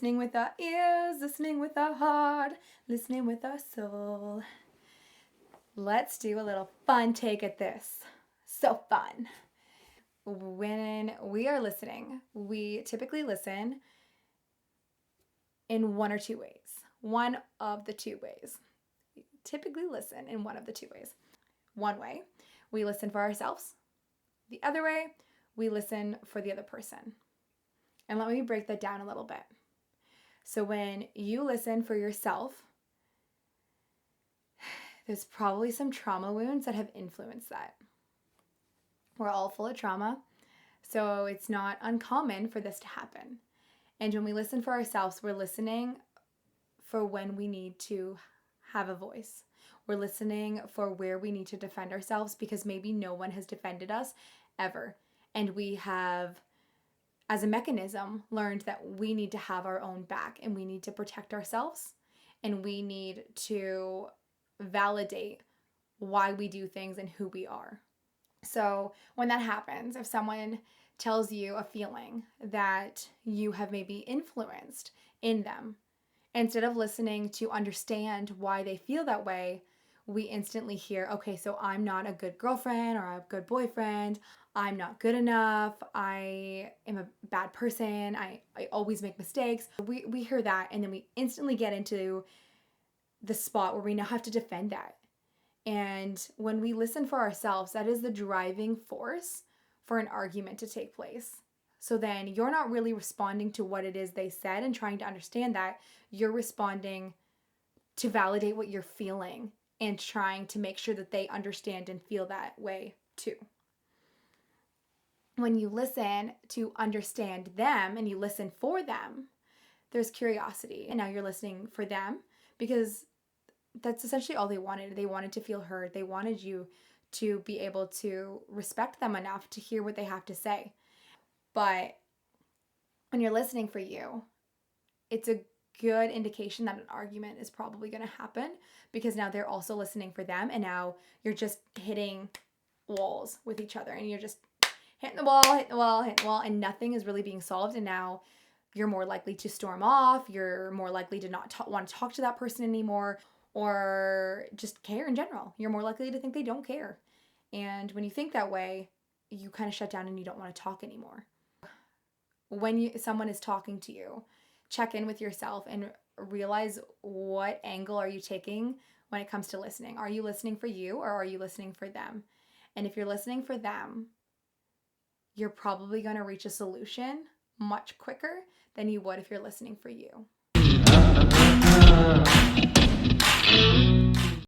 Listening with our ears, listening with our heart, listening with our soul. Let's do a little fun take at this. So fun. When we are listening, we typically listen in one or two ways. One of the two ways. We typically listen in one of the two ways. One way, we listen for ourselves. The other way, we listen for the other person. And let me break that down a little bit. So when you listen for yourself, there's probably some trauma wounds that have influenced that. We're all full of trauma, so it's not uncommon for this to happen. And when we listen for ourselves, we're listening for when we need to have a voice. We're listening for where we need to defend ourselves because maybe no one has defended us ever. And we have, as a mechanism, learned that we need to have our own back and we need to protect ourselves and we need to validate why we do things and who we are. So when that happens, if someone tells you a feeling that you have maybe influenced in them, instead of listening to understand why they feel that way, we instantly hear, okay, so I'm not a good girlfriend or a good boyfriend. I'm not good enough. I am a bad person. I always make mistakes. We hear that and then we instantly get into the spot where we now have to defend that. And when we listen for ourselves, that is the driving force for an argument to take place. So then you're not really responding to what it is they said and trying to understand that. You're responding to validate what you're feeling and trying to make sure that they understand and feel that way too. When you listen to understand them and you listen for them, there's curiosity. And now you're listening for them because that's essentially all they wanted. They wanted to feel heard. They wanted you to be able to respect them enough to hear what they have to say. But when you're listening for you, it's a good indication that an argument is probably going to happen because now they're also listening for them and now you're just hitting walls with each other and you're just hitting the wall, hitting the wall, hitting the wall, and nothing is really being solved. And now you're more likely to storm off. You're more likely to not want to talk to that person anymore or just care in general. You're more likely to think they don't care. And when you think that way, you kind of shut down and you don't want to talk anymore. When someone is talking to you, check in with yourself and realize what angle are you taking when it comes to listening. Are you listening for you or are you listening for them? And if you're listening for them, you're probably going to reach a solution much quicker than you would if you're listening for you.